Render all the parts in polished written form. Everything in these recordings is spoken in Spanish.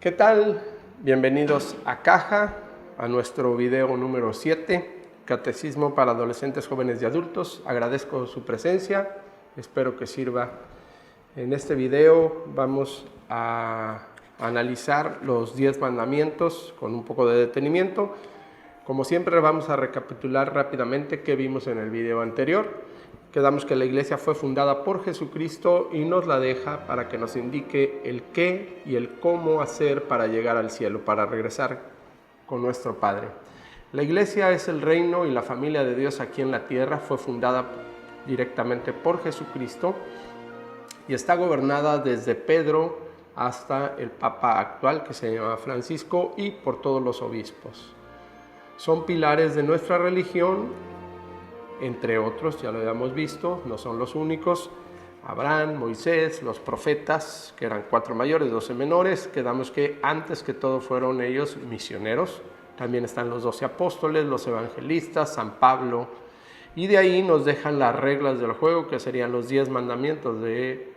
¿Qué tal? Bienvenidos a Caja, a nuestro video número 7, Catecismo para Adolescentes, Jóvenes y Adultos. Agradezco su presencia, espero que sirva. En este video vamos a analizar los 10 mandamientos con un poco de detenimiento. Como siempre, vamos a recapitular rápidamente qué vimos en el video anterior. Quedamos que la iglesia fue fundada por Jesucristo y nos la deja para que nos indique el qué y el cómo hacer para llegar al cielo, para regresar con nuestro Padre. La iglesia es el reino y la familia de Dios aquí en la tierra. Fue fundada directamente por Jesucristo y está gobernada desde Pedro hasta el Papa actual, que se llama Francisco, y por todos los obispos. Son pilares de nuestra religión. Entre otros, ya lo habíamos visto, no son los únicos: Abraham, Moisés, los profetas, que eran 4 mayores, 12 menores. Quedamos que antes que todo fueron ellos misioneros. También están los 12 apóstoles, los evangelistas, San Pablo. Y de ahí nos dejan las reglas del juego, que serían los 10 mandamientos de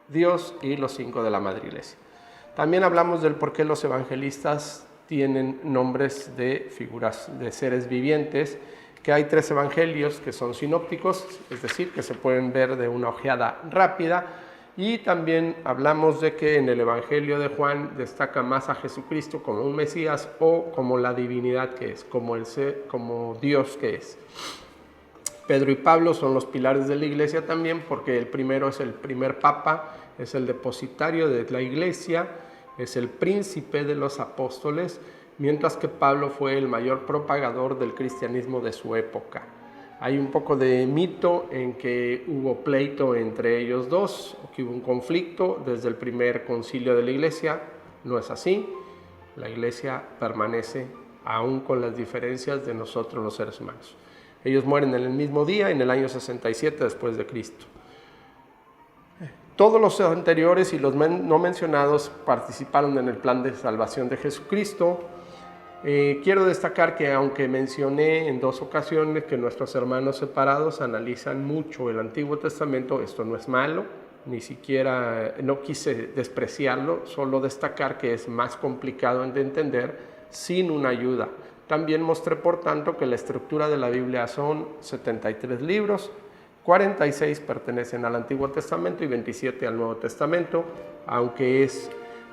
Dios y los 5 de la Madre Iglesia. También hablamos del por qué los evangelistas tienen nombres de figuras de seres vivientes, que hay 3 evangelios que son sinópticos, es decir, que se pueden ver de una ojeada rápida, y también hablamos de que en el evangelio de Juan destaca más a Jesucristo como un Mesías o como la divinidad que es, como Dios que es. Pedro y Pablo son los pilares de la iglesia también, porque el primero es el primer papa, es el depositario de la iglesia, es el príncipe de los apóstoles, mientras que Pablo fue el mayor propagador del cristianismo de su época. Hay un poco de mito en que hubo pleito entre ellos dos, o que hubo un conflicto desde el primer concilio de la iglesia. No es así. La iglesia permanece aún con las diferencias de nosotros los seres humanos. Ellos mueren en el mismo día, en el año 67 después de Cristo. Todos los anteriores y los no mencionados participaron en el plan de salvación de Jesucristo. Quiero destacar que, aunque mencioné en 2 ocasiones que nuestros hermanos separados analizan mucho el Antiguo Testamento, esto no es malo, ni siquiera no quise despreciarlo, solo destacar que es más complicado de entender sin una ayuda. También mostré, por tanto, que la estructura de la Biblia son 73 libros, 46 pertenecen al Antiguo Testamento y 27 al Nuevo Testamento, aunque es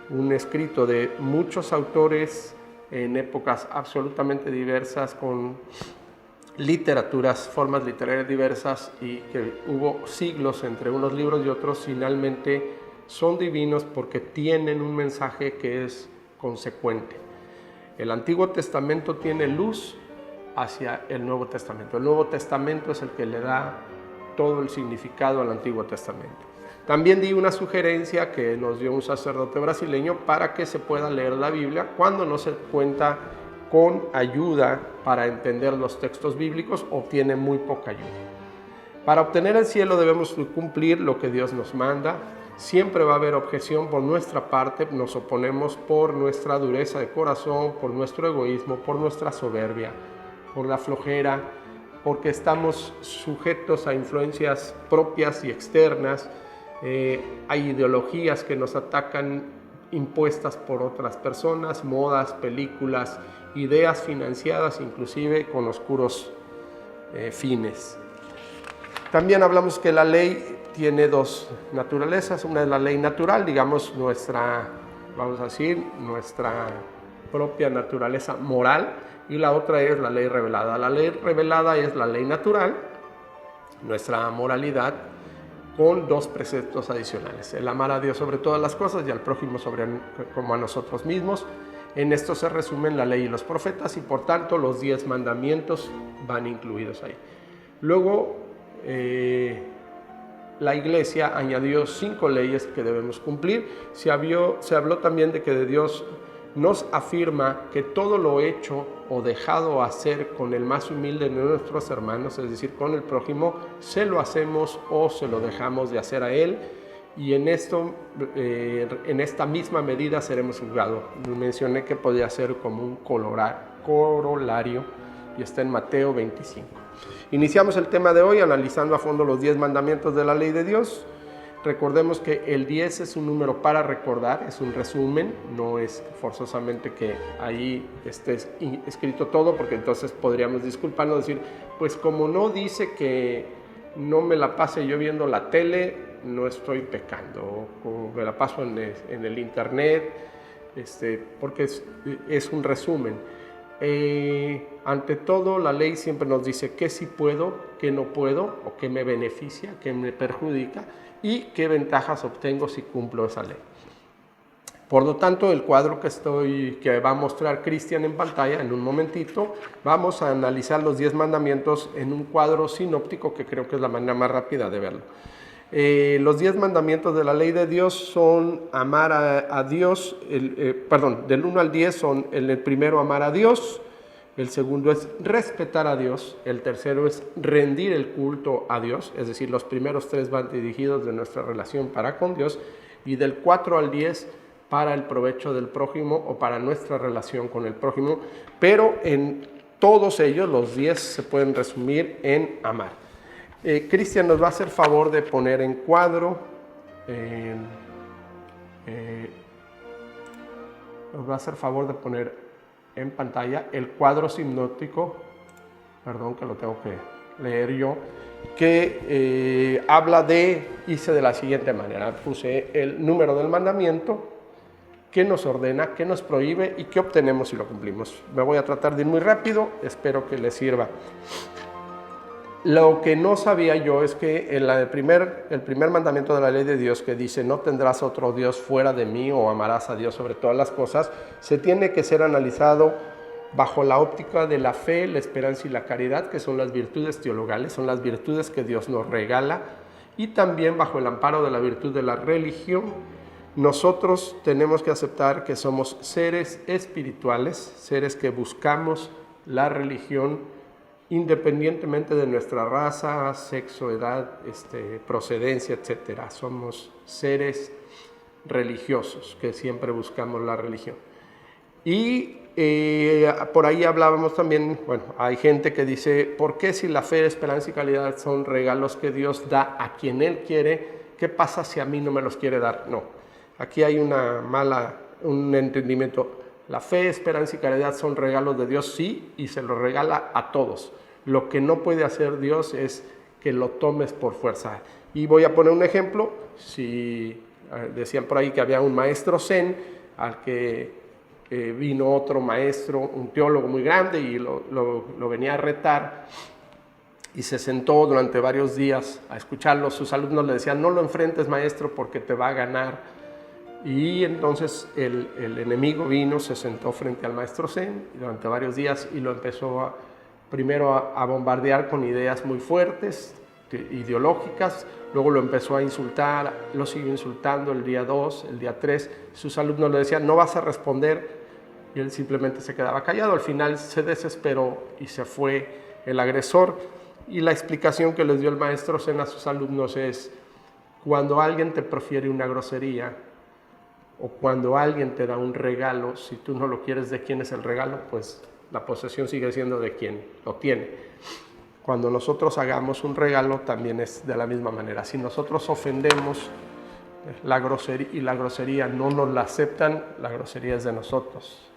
un escrito de muchos autores en épocas absolutamente diversas, con literaturas, formas literarias diversas, y que hubo siglos entre unos libros y otros. Finalmente son divinos porque tienen un mensaje que es consecuente. El Antiguo Testamento tiene luz hacia el Nuevo Testamento. El Nuevo Testamento es el que le da todo el significado al Antiguo Testamento. También di una sugerencia que nos dio un sacerdote brasileño para que se pueda leer la Biblia cuando no se cuenta con ayuda para entender los textos bíblicos o tiene muy poca ayuda. Para obtener el cielo debemos cumplir lo que Dios nos manda. Siempre va a haber objeción por nuestra parte, nos oponemos por nuestra dureza de corazón, por nuestro egoísmo, por nuestra soberbia, por la flojera, porque estamos sujetos a influencias propias y externas. Hay ideologías que nos atacan, impuestas por otras personas, modas, películas, ideas financiadas inclusive con oscuros fines. También hablamos que la ley tiene 2 naturalezas. Una es la ley natural, digamos nuestra propia naturaleza moral, y la otra es la ley revelada. La ley revelada es la ley natural, nuestra moralidad, con 2 preceptos adicionales: el amar a Dios sobre todas las cosas y al prójimo como a nosotros mismos. En esto se resumen la ley y los profetas, y por tanto los 10 mandamientos van incluidos ahí. Luego, la Iglesia añadió 5 leyes que debemos cumplir. Se habló también de que de Dios nos afirma que todo lo hecho o dejado hacer con el más humilde de nuestros hermanos, es decir, con el prójimo, se lo hacemos o se lo dejamos de hacer a él, y en esta misma medida seremos juzgados. Mencioné que podía ser como un corolario, y está en Mateo 25. Iniciamos el tema de hoy analizando a fondo los 10 mandamientos de la ley de Dios. Recordemos que el 10 es un número para recordar, es un resumen, no es forzosamente que ahí esté escrito todo, porque entonces podríamos disculparnos, decir, pues como no dice que no me la pase yo viendo la tele, no estoy pecando, o me la paso en el internet, porque es un resumen. Ante todo, la ley siempre nos dice qué sí puedo, qué no puedo, o qué me beneficia, qué me perjudica, y qué ventajas obtengo si cumplo esa ley. Por lo tanto, el cuadro que va a mostrar Cristian en pantalla en un momentito, vamos a analizar los 10 mandamientos en un cuadro sinóptico, que creo que es la manera más rápida de verlo. Los 10 mandamientos de la ley de Dios son amar a Dios, del 1 al 10 son el primero amar a Dios, el segundo es respetar a Dios, el tercero es rendir el culto a Dios, es decir, los primeros 3 van dirigidos de nuestra relación para con Dios, y del 4 al 10 para el provecho del prójimo o para nuestra relación con el prójimo, pero en todos ellos los 10 se pueden resumir en amar. Cristian nos va a hacer favor de poner en cuadro, nos va a hacer favor de poner en pantalla el cuadro sinóptico, perdón que lo tengo que leer yo, que hice de la siguiente manera, puse el número del mandamiento, qué nos ordena, qué nos prohíbe y qué obtenemos si lo cumplimos. Me voy a tratar de ir muy rápido, espero que les sirva. Lo que no sabía yo es que el primer mandamiento de la ley de Dios, que dice no tendrás otro Dios fuera de mí o amarás a Dios sobre todas las cosas, se tiene que ser analizado bajo la óptica de la fe, la esperanza y la caridad, que son las virtudes teologales, son las virtudes que Dios nos regala, y también bajo el amparo de la virtud de la religión. Nosotros tenemos que aceptar que somos seres espirituales, seres que buscamos la religión independientemente de nuestra raza, sexo, edad, procedencia, etc. Somos seres religiosos que siempre buscamos la religión. Y por ahí hablábamos también, hay gente que dice, ¿por qué si la fe, esperanza y caridad son regalos que Dios da a quien Él quiere, qué pasa si a mí no me los quiere dar? No, aquí hay un entendimiento. La fe, esperanza y caridad son regalos de Dios, sí, y se los regala a todos. Lo que no puede hacer Dios es que lo tomes por fuerza. Y voy a poner un ejemplo. Si decían por ahí que había un maestro zen al que vino otro maestro, un teólogo muy grande, y lo venía a retar, y se sentó durante varios días a escucharlo. Sus alumnos le decían, no lo enfrentes, maestro, porque te va a ganar. Y entonces el enemigo vino, se sentó frente al maestro zen durante varios días y lo empezó primero a bombardear con ideas muy fuertes, ideológicas. Luego lo empezó a insultar, lo siguió insultando el día 2, el día 3. Sus alumnos le decían, no vas a responder, y él simplemente se quedaba callado. Al final se desesperó y se fue el agresor. Y la explicación que les dio el maestro zen a sus alumnos es, cuando alguien te profiere una grosería, o cuando alguien te da un regalo, si tú no lo quieres, ¿de quién es el regalo? Pues la posesión sigue siendo de quien lo tiene. Cuando nosotros hagamos un regalo, también es de la misma manera. Si nosotros ofendemos la grosería no nos la aceptan, la grosería es de nosotros.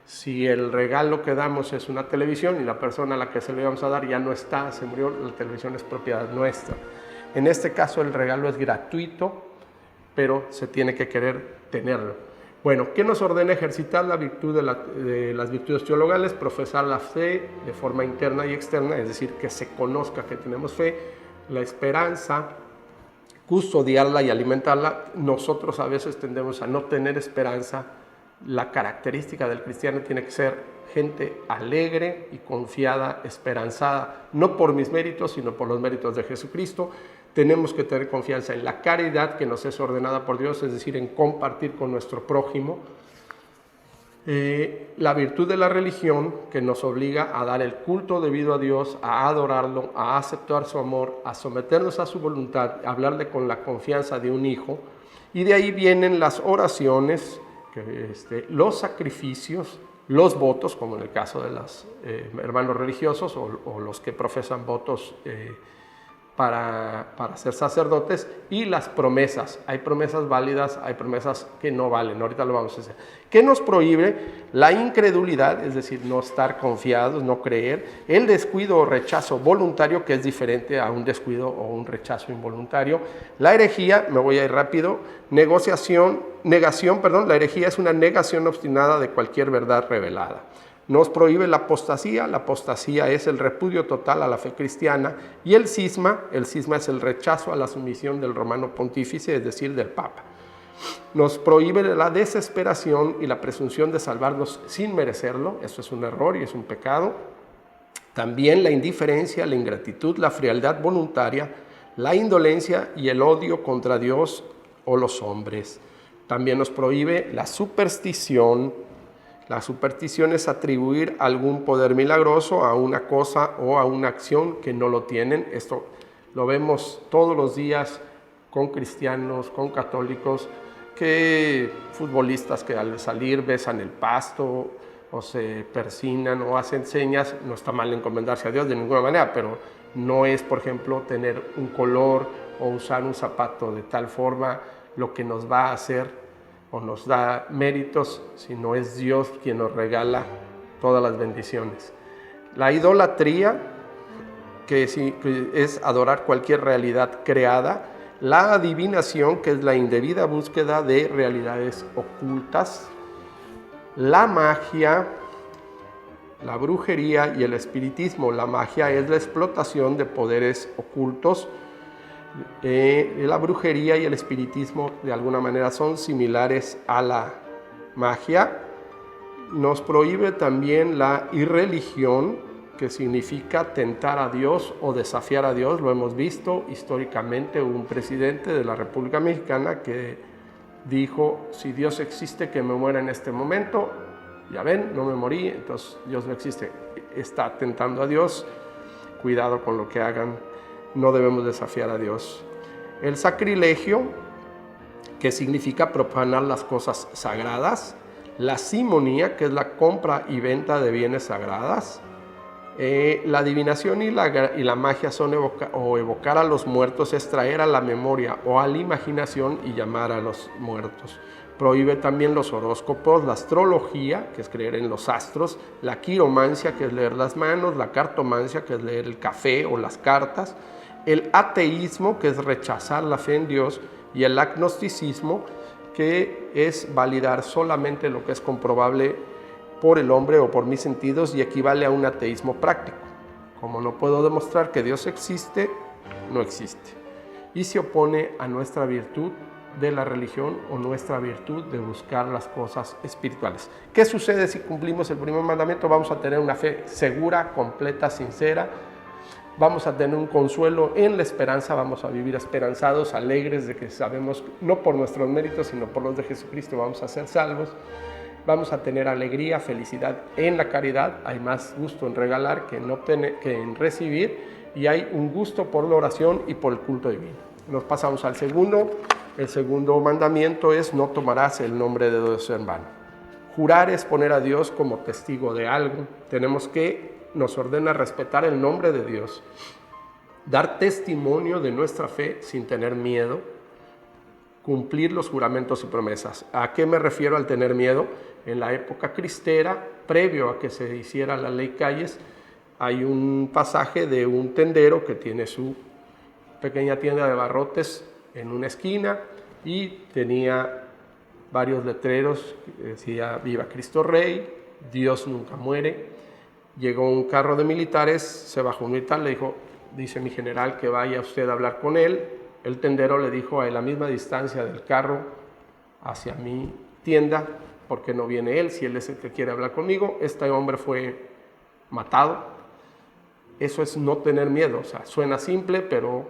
Si el regalo que damos es una televisión y la persona a la que se lo íbamos a dar ya no está, se murió, la televisión es propiedad nuestra. En este caso el regalo es gratuito, pero se tiene que querer tenerlo. Bueno, ¿qué nos ordena? Ejercitar la virtud de las virtudes teologales, profesar la fe de forma interna y externa, es decir, que se conozca que tenemos fe, la esperanza, custodiarla y alimentarla. Nosotros a veces tendemos a no tener esperanza. La característica del cristiano tiene que ser gente alegre y confiada, esperanzada, no por mis méritos, sino por los méritos de Jesucristo. tenemos que tener confianza en la caridad que nos es ordenada por Dios, es decir, en compartir con nuestro prójimo. La virtud de la religión que nos obliga a dar el culto debido a Dios, a adorarlo, a aceptar su amor, a someternos a su voluntad, a hablarle con la confianza de un hijo. Y de ahí vienen las oraciones, los sacrificios, los votos, como en el caso de los hermanos religiosos o los que profesan votos para ser sacerdotes, y las promesas. Hay promesas válidas, hay promesas que no valen. Ahorita lo vamos a hacer. ¿Qué nos prohíbe? La incredulidad, es decir, no estar confiados, no creer. El descuido o rechazo voluntario, que es diferente a un descuido o un rechazo involuntario. La herejía, me voy a ir rápido, negación, la herejía es una negación obstinada de cualquier verdad revelada. Nos prohíbe la apostasía es el repudio total a la fe cristiana, y el cisma es el rechazo a la sumisión del romano pontífice, es decir, del Papa. Nos prohíbe la desesperación y la presunción de salvarnos sin merecerlo, eso es un error y es un pecado. También la indiferencia, la ingratitud, la frialdad voluntaria, la indolencia y el odio contra Dios o los hombres. También nos prohíbe la superstición. La superstición es atribuir algún poder milagroso a una cosa o a una acción que no lo tienen. Esto lo vemos todos los días con cristianos, con católicos, que futbolistas que al salir besan el pasto o se persignan o hacen señas. No está mal encomendarse a Dios de ninguna manera, pero no es, por ejemplo, tener un color o usar un zapato de tal forma lo que nos va a hacer o nos da méritos, sino es Dios quien nos regala todas las bendiciones. La idolatría, que es adorar cualquier realidad creada. La adivinación, que es la indebida búsqueda de realidades ocultas. La magia, la brujería y el espiritismo. La magia es la explotación de poderes ocultos. La brujería y el espiritismo de alguna manera son similares a la magia. Nos prohíbe también la irreligión, que significa tentar a Dios o desafiar a Dios. Lo hemos visto históricamente. Hubo un presidente de la República Mexicana que dijo: si Dios existe, que me muera en este momento. Ya ven, no me morí, entonces Dios no existe. Está tentando a Dios. Cuidado con lo que hagan. No debemos desafiar a Dios. El sacrilegio, que significa profanar las cosas sagradas. La simonía, que es la compra y venta de bienes sagradas. La adivinación y la magia son evocar a los muertos, es traer a la memoria o a la imaginación y llamar a los muertos. Prohíbe también los horóscopos, la astrología, que es creer en los astros, la quiromancia, que es leer las manos, la cartomancia, que es leer el café o las cartas, el ateísmo, que es rechazar la fe en Dios, y el agnosticismo, que es validar solamente lo que es comprobable por el hombre o por mis sentidos, y equivale a un ateísmo práctico. Como no puedo demostrar que Dios existe, no existe. Y se opone a nuestra virtud de la religión o nuestra virtud de buscar las cosas espirituales. ¿Qué sucede si cumplimos el primer mandamiento? Vamos a tener una fe segura, completa, sincera. Vamos a tener un consuelo en la esperanza, vamos a vivir esperanzados, alegres de que sabemos, no por nuestros méritos, sino por los de Jesucristo, vamos a ser salvos. Vamos a tener alegría, felicidad en la caridad. Hay más gusto en regalar que en recibir, y hay un gusto por la oración y por el culto divino. Nos pasamos al segundo. El segundo mandamiento es: no tomarás el nombre de Dios en vano. Jurar es poner a Dios como testigo de algo. Nos ordena respetar el nombre de Dios, dar testimonio de nuestra fe sin tener miedo, cumplir los juramentos y promesas. ¿A qué me refiero al tener miedo? En la época cristera, previo a que se hiciera la ley Calles, hay un pasaje de un tendero que tiene su pequeña tienda de barrotes en una esquina y tenía varios letreros que decía: viva Cristo Rey, Dios nunca muere. Llegó un carro de militares, se bajó un militar, le dijo: dice mi general que vaya usted a hablar con él. El tendero le dijo: a la misma distancia del carro hacia mi tienda, ¿por qué no viene él si él es el que quiere hablar conmigo? Este hombre fue matado. Eso es no tener miedo. O sea, suena simple, pero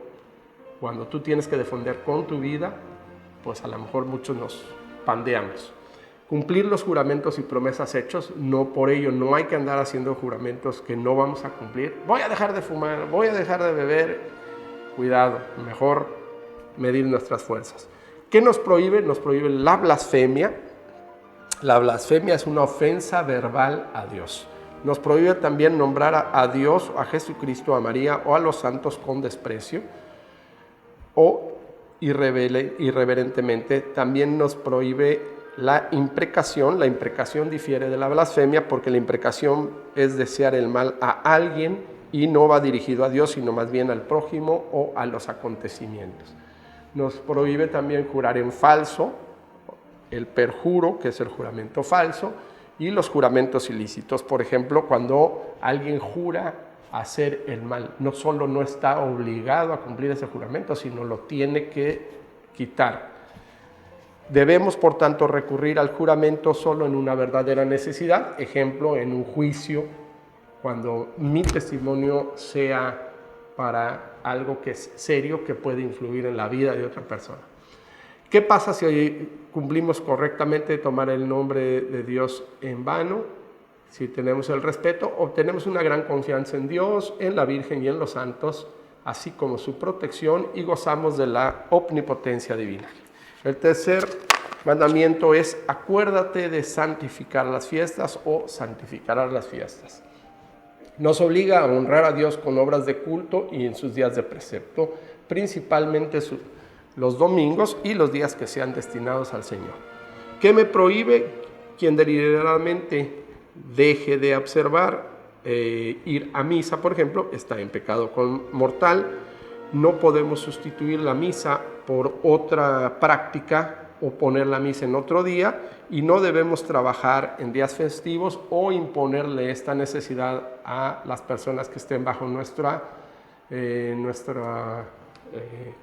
cuando tú tienes que defender con tu vida, pues a lo mejor muchos nos pandeamos. Cumplir los juramentos y promesas hechos, no por ello no hay que andar haciendo juramentos que no vamos a cumplir. Voy a dejar de fumar, voy a dejar de beber. Cuidado, mejor medir nuestras fuerzas. ¿Qué nos prohíbe? Nos prohíbe la blasfemia. La blasfemia es una ofensa verbal a Dios. Nos prohíbe también nombrar a Dios, a Jesucristo, a María o a los santos con desprecio o irreverentemente. También nos prohíbe la imprecación. La imprecación difiere de la blasfemia porque la imprecación es desear el mal a alguien y no va dirigido a Dios, sino más bien al prójimo o a los acontecimientos. Nos prohíbe también jurar en falso, el perjuro, que es el juramento falso, y los juramentos ilícitos. Por ejemplo, cuando alguien jura hacer el mal, no solo no está obligado a cumplir ese juramento, sino lo tiene que quitar. Debemos, por tanto, recurrir al juramento solo en una verdadera necesidad. Ejemplo, en un juicio, cuando mi testimonio sea para algo que es serio, que puede influir en la vida de otra persona. ¿Qué pasa si hoy cumplimos correctamente tomar el nombre de Dios en vano? Si tenemos el respeto, obtenemos una gran confianza en Dios, en la Virgen y en los santos, así como su protección, y gozamos de la omnipotencia divina. El tercer mandamiento es: acuérdate de santificar las fiestas o santificarás las fiestas. Nos obliga a honrar a Dios con obras de culto y en sus días de precepto, principalmente los domingos y los días que sean destinados al Señor. ¿Qué me prohíbe? Quien deliberadamente deje de observar, ir a misa, por ejemplo, está en pecado mortal. No podemos sustituir la misa por otra práctica o poner la misa en otro día, y no debemos trabajar en días festivos o imponerle esta necesidad a las personas que estén bajo nuestra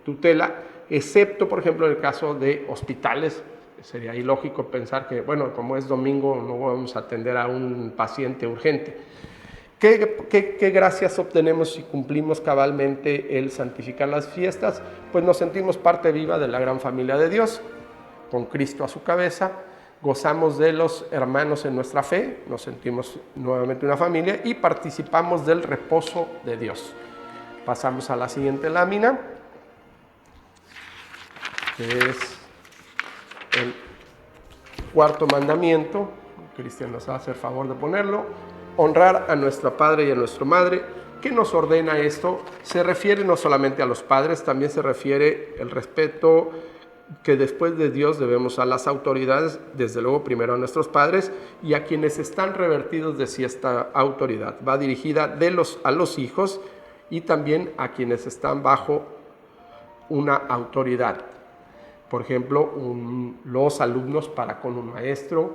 tutela, excepto, por ejemplo, en el caso de hospitales. Sería ilógico pensar que, bueno, como es domingo, no vamos a atender a un paciente urgente. ¿Qué gracias obtenemos si cumplimos cabalmente el santificar las fiestas? Pues nos sentimos parte viva de la gran familia de Dios, con Cristo a su cabeza. Gozamos de los hermanos en nuestra fe, nos sentimos nuevamente una familia y participamos del reposo de Dios. Pasamos a la siguiente lámina, que es el cuarto mandamiento. Cristian nos va a hacer favor de ponerlo: honrar a nuestro padre y a nuestra madre. ¿Qué nos ordena esto? Se refiere no solamente a los padres, también se refiere el respeto que después de Dios debemos a las autoridades, desde luego primero a nuestros padres y a quienes están revertidos de sí esta autoridad. Va dirigida a los hijos y también a quienes están bajo una autoridad. Por ejemplo, los alumnos para con un maestro,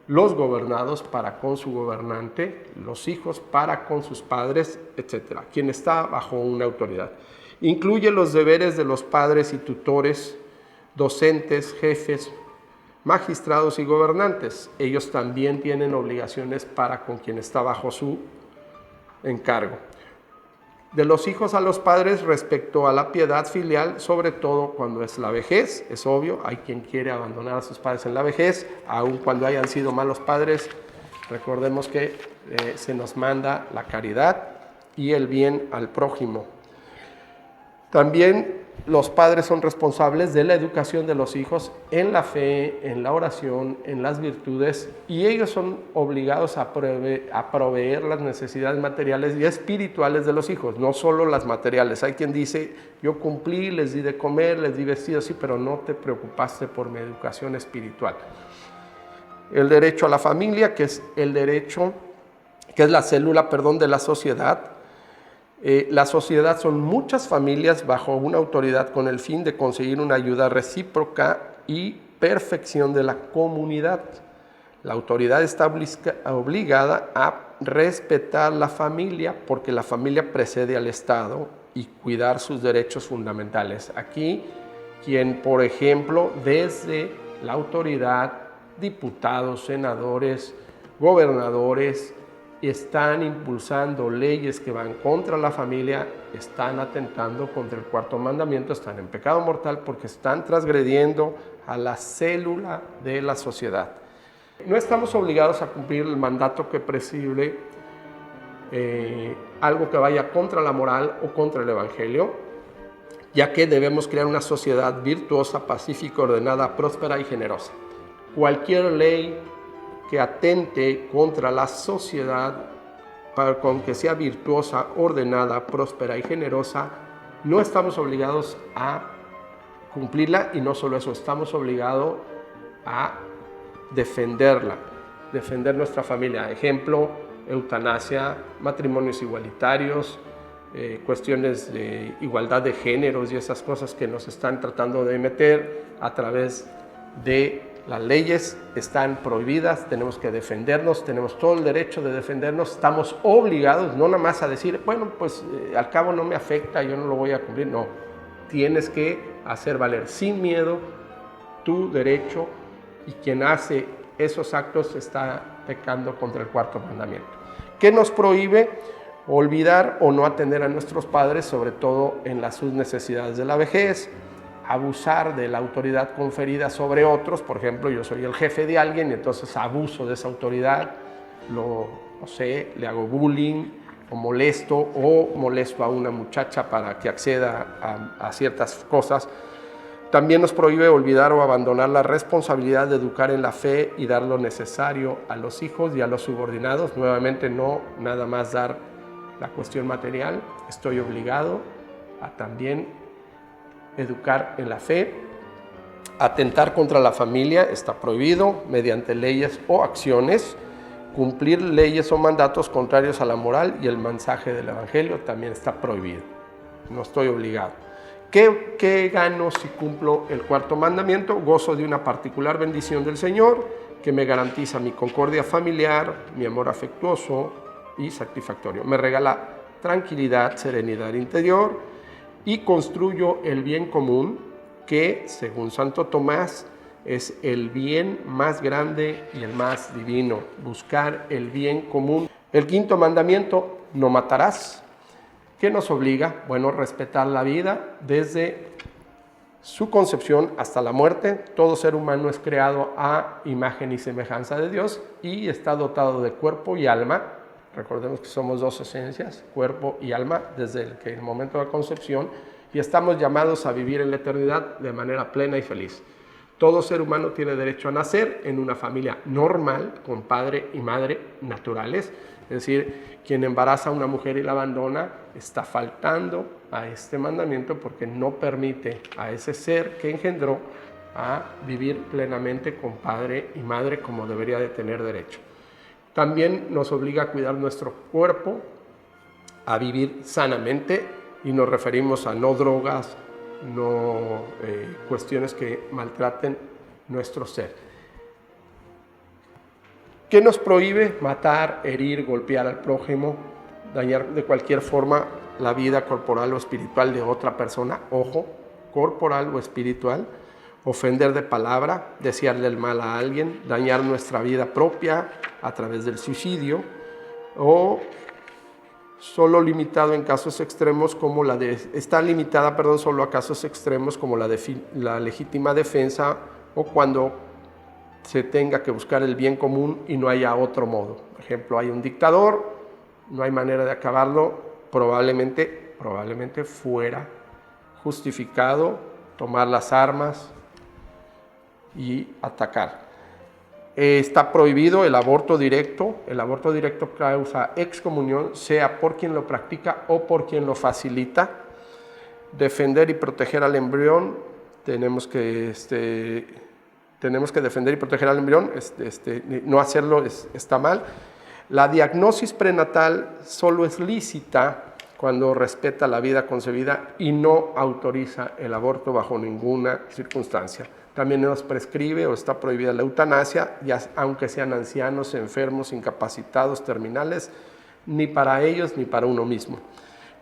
los gobernados para con su gobernante, los hijos para con sus padres, etc. Quien está bajo una autoridad. Incluye los deberes de los padres y tutores, docentes, jefes, magistrados y gobernantes. Ellos también tienen obligaciones para con quien está bajo su encargo. De los hijos a los padres respecto a la piedad filial, sobre todo cuando es la vejez, es obvio, hay quien quiere abandonar a sus padres en la vejez, aun cuando hayan sido malos padres. Recordemos que se nos manda la caridad y el bien al prójimo. También los padres son responsables de la educación de los hijos en la fe, en la oración, en las virtudes, y ellos son obligados a proveer las necesidades materiales y espirituales de los hijos, no solo las materiales. Hay quien dice: yo cumplí, les di de comer, les di vestido, sí, pero no te preocupaste por mi educación espiritual. El derecho a la familia, que es la célula, de la sociedad. La sociedad son muchas familias bajo una autoridad con el fin de conseguir una ayuda recíproca y perfección de la comunidad. La autoridad está obligada a respetar la familia porque la familia precede al Estado y cuidar sus derechos fundamentales. Aquí, quien, por ejemplo, desde la autoridad, diputados, senadores, gobernadores, están impulsando leyes que van contra la familia, están atentando contra el cuarto mandamiento, están en pecado mortal porque están transgrediendo a la célula de la sociedad. No estamos obligados a cumplir el mandato que prescribe algo que vaya contra la moral o contra el evangelio, ya que debemos crear una sociedad virtuosa, pacífica, ordenada, próspera y generosa. Cualquier ley que atente contra la sociedad, con que sea virtuosa, ordenada, próspera y generosa, no estamos obligados a cumplirla, y no solo eso, estamos obligados a defenderla, defender nuestra familia. Ejemplo, eutanasia, matrimonios igualitarios, cuestiones de igualdad de géneros y esas cosas que nos están tratando de meter a través de las leyes. Están prohibidas, tenemos que defendernos, tenemos todo el derecho de defendernos, estamos obligados, no nada más a decir, bueno, pues al cabo no me afecta, yo no lo voy a cumplir. No, tienes que hacer valer sin miedo tu derecho, y quien hace esos actos está pecando contra el cuarto mandamiento. ¿Qué nos prohíbe? Olvidar o no atender a nuestros padres, sobre todo en sus necesidades de la vejez, abusar de la autoridad conferida sobre otros. Por ejemplo, yo soy el jefe de alguien y entonces abuso de esa autoridad, no sé, le hago bullying o molesto a una muchacha para que acceda a ciertas cosas. También nos prohíbe olvidar o abandonar la responsabilidad de educar en la fe y dar lo necesario a los hijos y a los subordinados. Nuevamente, no nada más dar la cuestión material, estoy obligado a también educar en la fe. Atentar contra la familia está prohibido mediante leyes o acciones. Cumplir leyes o mandatos contrarios a la moral y el mensaje del evangelio también está prohibido. No estoy obligado. ¿Qué gano si cumplo el cuarto mandamiento? Gozo de una particular bendición del Señor que me garantiza mi concordia familiar, mi amor afectuoso y satisfactorio. Me regala tranquilidad, serenidad interior, y construyo el bien común, que, según Santo Tomás, es el bien más grande y el más divino. Buscar el bien común. El quinto mandamiento, no matarás. ¿Qué nos obliga? Bueno, respetar la vida desde su concepción hasta la muerte. Todo ser humano es creado a imagen y semejanza de Dios y está dotado de cuerpo y alma. Recordemos que somos dos esencias, cuerpo y alma, desde el momento de la concepción, y estamos llamados a vivir en la eternidad de manera plena y feliz. Todo ser humano tiene derecho a nacer en una familia normal, con padre y madre naturales. Es decir, quien embaraza a una mujer y la abandona está faltando a este mandamiento, porque no permite a ese ser que engendró a vivir plenamente con padre y madre como debería de tener derecho. También nos obliga a cuidar nuestro cuerpo, a vivir sanamente, y nos referimos a no drogas, no cuestiones que maltraten nuestro ser. ¿Qué nos prohíbe? Matar, herir, golpear al prójimo, dañar de cualquier forma la vida corporal o espiritual de otra persona. Ojo, corporal o espiritual. Ofender de palabra, desearle el mal a alguien, dañar nuestra vida propia a través del suicidio, o solo limitado en casos extremos como está limitada, solo a casos extremos como la legítima defensa, o cuando se tenga que buscar el bien común y no haya otro modo. Por ejemplo, hay un dictador, no hay manera de acabarlo, probablemente fuera justificado tomar las armas y atacar. Está prohibido el aborto directo. El aborto directo causa excomunión, sea por quien lo practica o por quien lo facilita. Defender y proteger al embrión. Tenemos que defender y proteger al embrión. No hacerlo está mal. La diagnosis prenatal solo es lícita cuando respeta la vida concebida y no autoriza el aborto bajo ninguna circunstancia. También nos prescribe o está prohibida la eutanasia, aunque sean ancianos, enfermos, incapacitados, terminales, ni para ellos ni para uno mismo.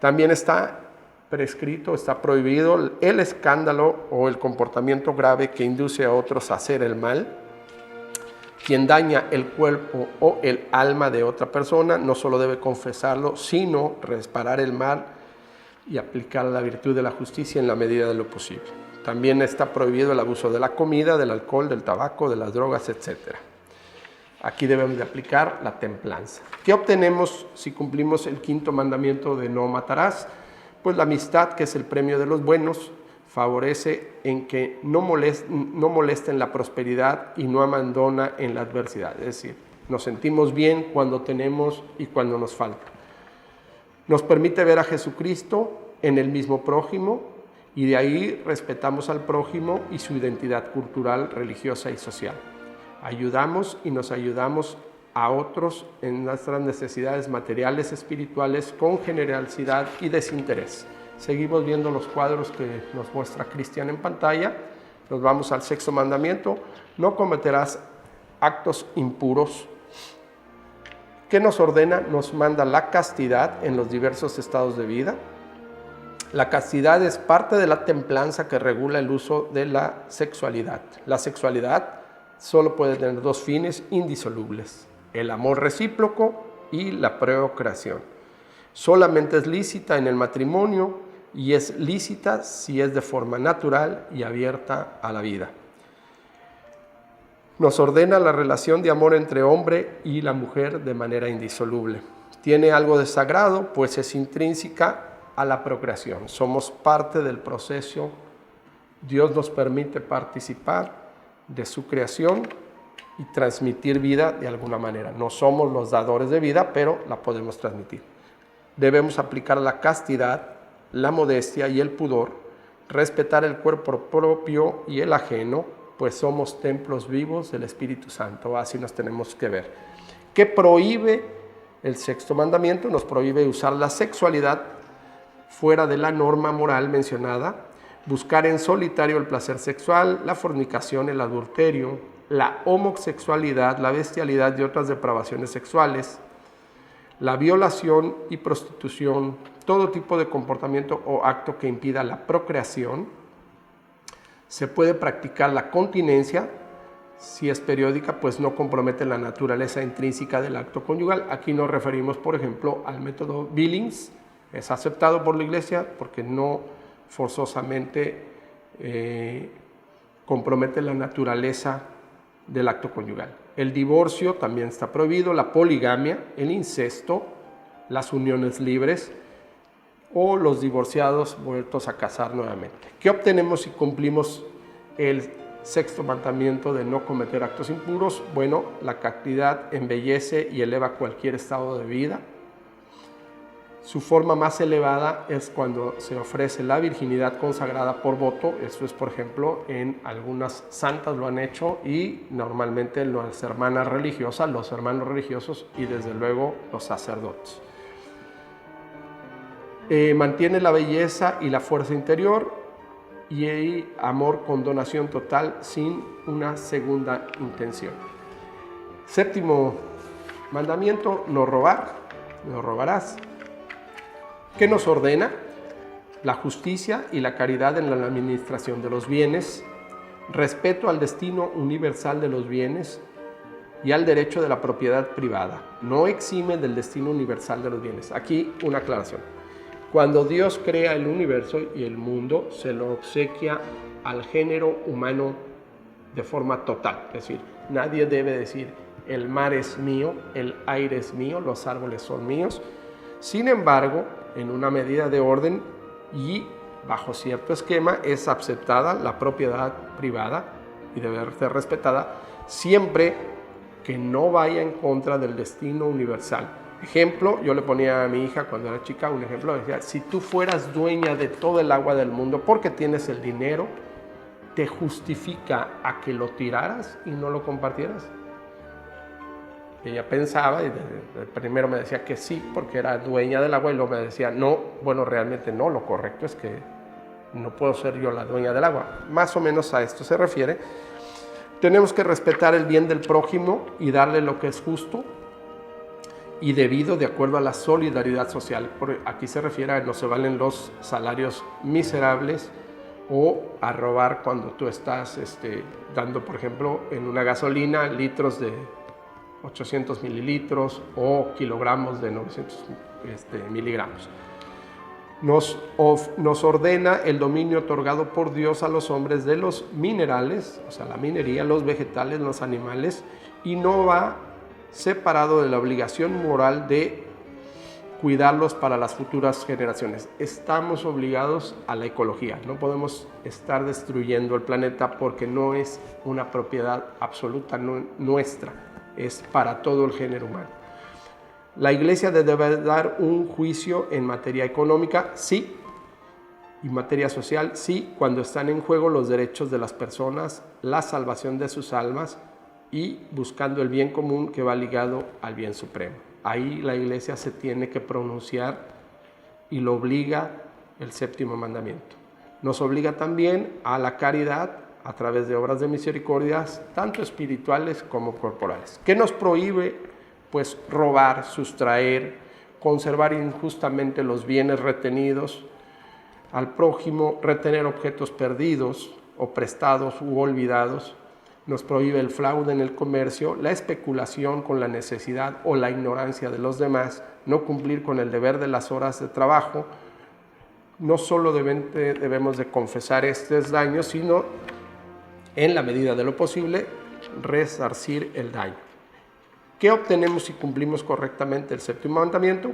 También está prescrito, está prohibido el escándalo o el comportamiento grave que induce a otros a hacer el mal. Quien daña el cuerpo o el alma de otra persona no solo debe confesarlo, sino reparar el mal y aplicar la virtud de la justicia en la medida de lo posible. También está prohibido el abuso de la comida, del alcohol, del tabaco, de las drogas, etc. Aquí debemos de aplicar la templanza. ¿Qué obtenemos si cumplimos el quinto mandamiento de no matarás? Pues la amistad, que es el premio de los buenos, favorece en que no molesta en la prosperidad y no abandona en la adversidad. Es decir, nos sentimos bien cuando tenemos y cuando nos falta. Nos permite ver a Jesucristo en el mismo prójimo y de ahí respetamos al prójimo y su identidad cultural, religiosa y social. Ayudamos y nos ayudamos a otros en nuestras necesidades materiales, espirituales, con generosidad y desinterés. Seguimos viendo los cuadros que nos muestra Cristian en pantalla. Nos vamos al sexto mandamiento. No cometerás actos impuros. ¿Qué nos ordena? Nos manda la castidad en los diversos estados de vida. La castidad es parte de la templanza que regula el uso de la sexualidad. La sexualidad solo puede tener dos fines indisolubles: el amor recíproco y la procreación. Solamente es lícita en el matrimonio y es lícita si es de forma natural y abierta a la vida. Nos ordena la relación de amor entre hombre y la mujer de manera indisoluble. Tiene algo de sagrado, pues es intrínseca a la procreación. Somos parte del proceso. Dios nos permite participar de su creación y transmitir vida de alguna manera. No somos los dadores de vida, pero la podemos transmitir. Debemos aplicar la castidad, la modestia y el pudor, respetar el cuerpo propio y el ajeno, pues somos templos vivos del Espíritu Santo. Así nos tenemos que ver. ¿Qué prohíbe el sexto mandamiento? Nos prohíbe usar la sexualidad fuera de la norma moral mencionada, buscar en solitario el placer sexual, la fornicación, el adulterio, la homosexualidad, la bestialidad y otras depravaciones sexuales, la violación y prostitución, todo tipo de comportamiento o acto que impida la procreación. Se puede practicar la continencia, si es periódica, pues no compromete la naturaleza intrínseca del acto conyugal. Aquí nos referimos, por ejemplo, al método Billings. Es aceptado por la Iglesia porque no forzosamente compromete la naturaleza del acto conyugal. El divorcio también está prohibido, la poligamia, el incesto, las uniones libres o los divorciados vueltos a casar nuevamente. ¿Qué obtenemos si cumplimos el sexto mandamiento de no cometer actos impuros? Bueno, la castidad embellece y eleva cualquier estado de vida. Su forma más elevada es cuando se ofrece la virginidad consagrada por voto. Eso es, por ejemplo, en algunas santas lo han hecho y normalmente las hermanas religiosas, los hermanos religiosos y desde luego los sacerdotes. Mantiene la belleza y la fuerza interior y hay amor con donación total sin una segunda intención. Séptimo mandamiento, no robar, no robarás. ¿Qué nos ordena? La justicia y la caridad en la administración de los bienes, respeto al destino universal de los bienes y al derecho de la propiedad privada. No exime del destino universal de los bienes. Aquí una aclaración. Cuando Dios crea el universo y el mundo, se lo obsequia al género humano de forma total. Es decir, nadie debe decir, el mar es mío, el aire es mío, los árboles son míos. Sin embargo, en una medida de orden y bajo cierto esquema es aceptada la propiedad privada y debe ser respetada siempre que no vaya en contra del destino universal. Ejemplo, yo le ponía a mi hija cuando era chica un ejemplo, decía, si tú fueras dueña de todo el agua del mundo porque tienes el dinero, ¿te justifica a que lo tiraras y no lo compartieras? Ella pensaba y primero me decía que sí porque era dueña del agua y luego me decía no, bueno, realmente no, lo correcto es que no puedo ser yo la dueña del agua. Más o menos a esto se refiere. Tenemos que respetar el bien del prójimo y darle lo que es justo y debido de acuerdo a la solidaridad social. Aquí se refiere a no se valen los salarios miserables o a robar cuando tú estás dando, por ejemplo, en una gasolina litros de 800 mililitros o kilogramos de 900 miligramos. Nos ordena el dominio otorgado por Dios a los hombres de los minerales, o sea, la minería, los vegetales, los animales, y no va separado de la obligación moral de cuidarlos para las futuras generaciones. Estamos obligados a la ecología, no podemos estar destruyendo el planeta porque no es una propiedad absoluta nuestra, es para todo el género humano. La Iglesia debe dar un juicio en materia económica, sí, y materia social, sí, cuando están en juego los derechos de las personas, la salvación de sus almas y buscando el bien común que va ligado al bien supremo. Ahí la Iglesia se tiene que pronunciar y lo obliga el séptimo mandamiento. Nos obliga también a la caridad a través de obras de misericordia, tanto espirituales como corporales. ¿Qué nos prohíbe? Pues robar, sustraer, conservar injustamente los bienes retenidos al prójimo, retener objetos perdidos o prestados u olvidados. Nos prohíbe el fraude en el comercio, la especulación con la necesidad o la ignorancia de los demás, no cumplir con el deber de las horas de trabajo. No solo debemos de confesar estos daños, sino en la medida de lo posible resarcir el daño. ¿Qué obtenemos si cumplimos correctamente el séptimo mandamiento?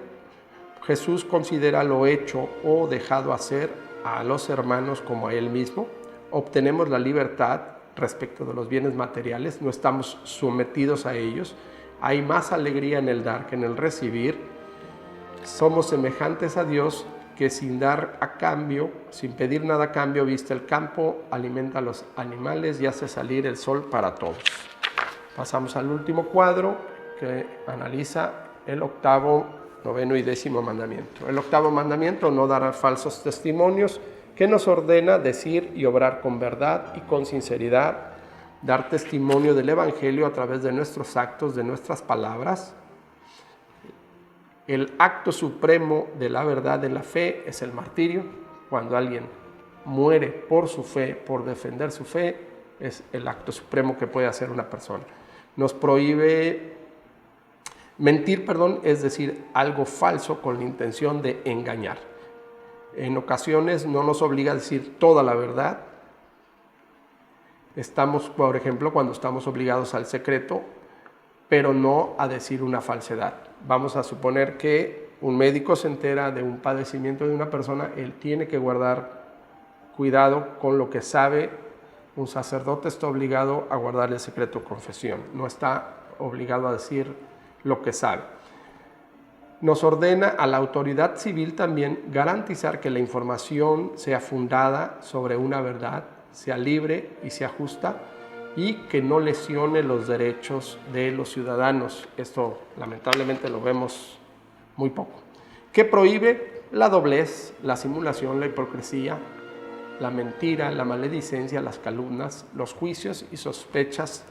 Jesús considera lo hecho o dejado hacer a los hermanos como a Él mismo. Obtenemos la libertad respecto de los bienes materiales, no estamos sometidos a ellos. Hay más alegría en el dar que en el recibir. Somos semejantes a Dios que sin dar a cambio, sin pedir nada a cambio, viste el campo, alimenta a los animales y hace salir el sol para todos. Pasamos al último cuadro que analiza el octavo, noveno y décimo mandamiento. El octavo mandamiento: no dar falsos testimonios, que nos ordena decir y obrar con verdad y con sinceridad, dar testimonio del Evangelio a través de nuestros actos, de nuestras palabras. El acto supremo de la verdad en la fe es el martirio. Cuando alguien muere por su fe, por defender su fe, es el acto supremo que puede hacer una persona. Nos prohíbe mentir, es decir, algo falso con la intención de engañar. En ocasiones no nos obliga a decir toda la verdad. Estamos, por ejemplo, cuando estamos obligados al secreto, pero no a decir una falsedad. Vamos a suponer que un médico se entera de un padecimiento de una persona, él tiene que guardar cuidado con lo que sabe. Un sacerdote está obligado a guardar el secreto de confesión, no está obligado a decir lo que sabe. Nos ordena a la autoridad civil también garantizar que la información sea fundada sobre una verdad, sea libre y sea justa, y que no lesione los derechos de los ciudadanos. Esto lamentablemente lo vemos muy poco. ¿Qué prohíbe? La doblez, la simulación, la hipocresía, la mentira, la maledicencia, las calumnias, los juicios y sospechas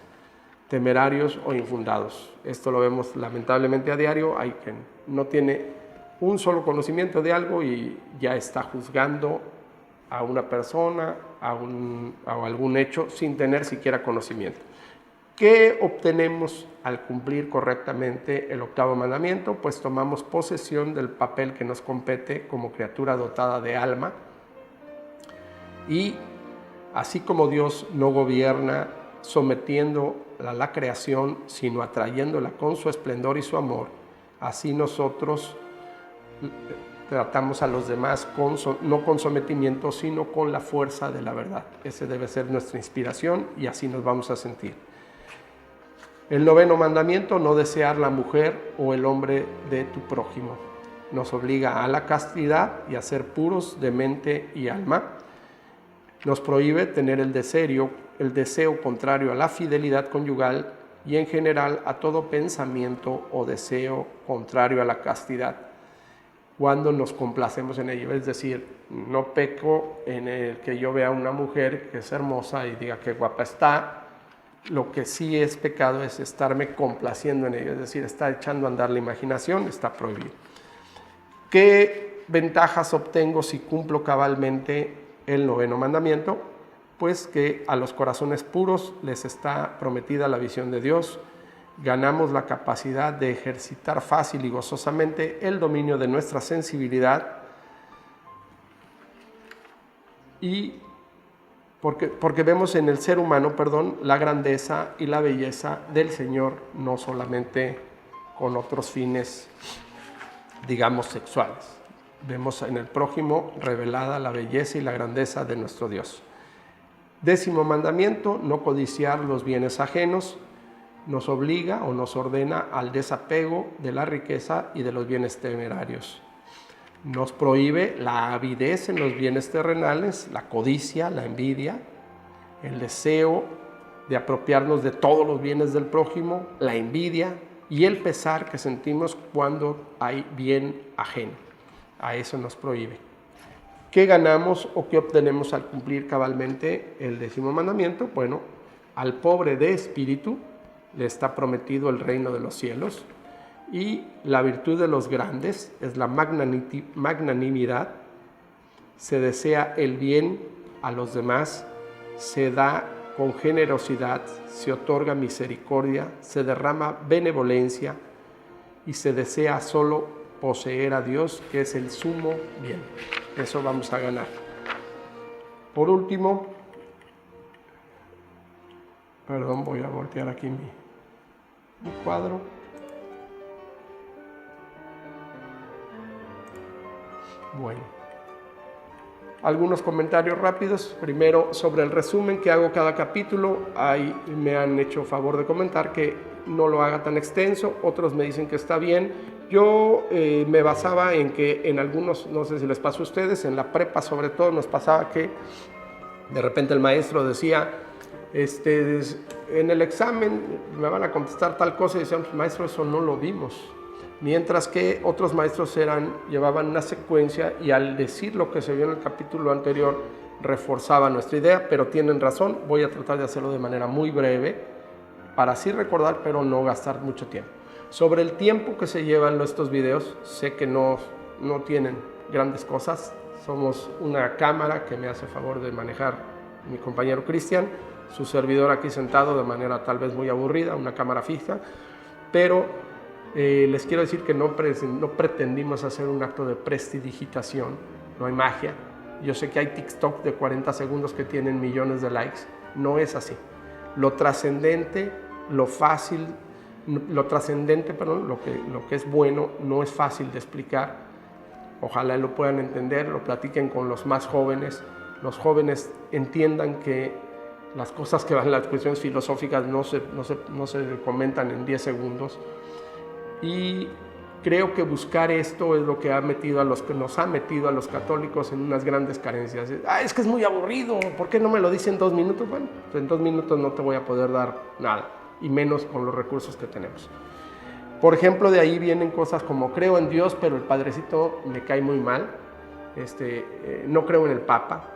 temerarios o infundados. Esto lo vemos lamentablemente a diario. Hay quien no tiene un solo conocimiento de algo y ya está juzgando a una persona, a algún hecho, sin tener siquiera conocimiento. ¿Qué obtenemos al cumplir correctamente el octavo mandamiento? Pues tomamos posesión del papel que nos compete como criatura dotada de alma, y así como Dios no gobierna sometiendo a la creación, sino atrayéndola con su esplendor y su amor, así nosotros tratamos a los demás no con sometimiento, sino con la fuerza de la verdad. Ese debe ser nuestra inspiración y así nos vamos a sentir. El noveno mandamiento: no desear la mujer o el hombre de tu prójimo. Nos obliga a la castidad y a ser puros de mente y alma. Nos prohíbe tener el deseo contrario a la fidelidad conyugal y en general a todo pensamiento o deseo contrario a la castidad, cuando nos complacemos en ello. Es decir, no peco en el que yo vea a una mujer que es hermosa y diga qué guapa está. Lo que sí es pecado es estarme complaciendo en ello, es decir, está echando a andar la imaginación, está prohibido. ¿Qué ventajas obtengo si cumplo cabalmente el 9º mandamiento, pues que a los corazones puros les está prometida la visión de Dios. Ganamos la capacidad de ejercitar fácil y gozosamente el dominio de nuestra sensibilidad, y porque vemos en el ser humano, la grandeza y la belleza del Señor, no solamente con otros fines, digamos, sexuales. Vemos en el prójimo revelada la belleza y la grandeza de nuestro Dios. 10º mandamiento, no codiciar los bienes ajenos, nos obliga o nos ordena al desapego de la riqueza y de los bienes temerarios. Nos prohíbe la avidez en los bienes terrenales, la codicia, la envidia, el deseo de apropiarnos de todos los bienes del prójimo, la envidia y el pesar que sentimos cuando hay bien ajeno. A eso nos prohíbe. ¿Qué ganamos o qué obtenemos al cumplir cabalmente el 10º mandamiento? Bueno, al pobre de espíritu le está prometido el reino de los cielos, y la virtud de los grandes es la magnanimidad. Se desea el bien a los demás, se da con generosidad, se otorga misericordia, se derrama benevolencia y se desea solo poseer a Dios, que es el sumo bien. Eso vamos a ganar. Por último, voy a voltear aquí mi cuadro. Bueno, algunos comentarios rápidos. Primero, sobre el resumen que hago cada capítulo. Ahí me han hecho favor de comentar que no lo haga tan extenso, otros me dicen que está bien. Yo me basaba en que en algunos, no sé si les pasó a ustedes, en la prepa sobre todo nos pasaba que de repente el maestro decía, en el examen me van a contestar tal cosa, y decíamos, maestro, eso no lo vimos. Mientras que otros maestros llevaban una secuencia, y al decir lo que se vio en el capítulo anterior reforzaba nuestra idea. Pero tienen razón, voy a tratar de hacerlo de manera muy breve para así recordar, pero no gastar mucho tiempo. Sobre el tiempo que se llevan estos videos, sé que no tienen grandes cosas. Somos una cámara que me hace favor de manejar mi compañero Cristian, su servidor aquí sentado de manera tal vez muy aburrida, una cámara fija, pero les quiero decir que no pretendimos hacer un acto de prestidigitación, no hay magia. Yo sé que hay TikTok de 40 segundos que tienen millones de likes, no es así. Lo trascendente, lo que es bueno, no es fácil de explicar. Ojalá lo puedan entender, lo platiquen con los más jóvenes. Los jóvenes entiendan que las cosas que van en las cuestiones filosóficas no se comentan en 10 segundos. Y creo que buscar esto es lo que nos ha metido a los católicos en unas grandes carencias. Es que es muy aburrido, ¿por qué no me lo dice en 2 minutos? Bueno, pues en 2 minutos no te voy a poder dar nada, y menos con los recursos que tenemos. Por ejemplo, de ahí vienen cosas como creo en Dios, pero el Padrecito me cae muy mal. No creo en el Papa.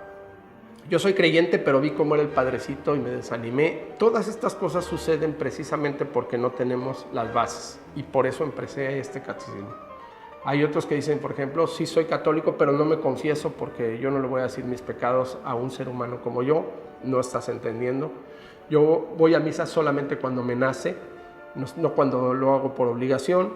Yo soy creyente, pero vi cómo era el Padrecito y me desanimé. Todas estas cosas suceden precisamente porque no tenemos las bases, y por eso empecé este catecismo. Hay otros que dicen, por ejemplo, sí soy católico, pero no me confieso porque yo no le voy a decir mis pecados a un ser humano como yo. No estás entendiendo. Yo voy a misa solamente cuando me nace, no cuando lo hago por obligación.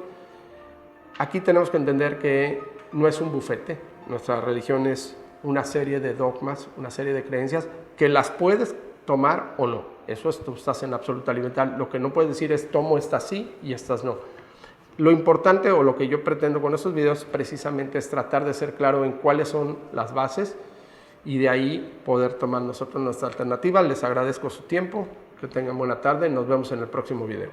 Aquí tenemos que entender que no es un bufete. Nuestra religión es una serie de dogmas, una serie de creencias que las puedes tomar o no. Eso tú estás en absoluta libertad. Lo que no puedes decir es tomo estas sí y estas no. Lo importante, o lo que yo pretendo con estos videos, precisamente es tratar de ser claro en cuáles son las bases, y de ahí poder tomar nosotros nuestra alternativa. Les agradezco su tiempo, que tengan buena tarde, nos vemos en el próximo video.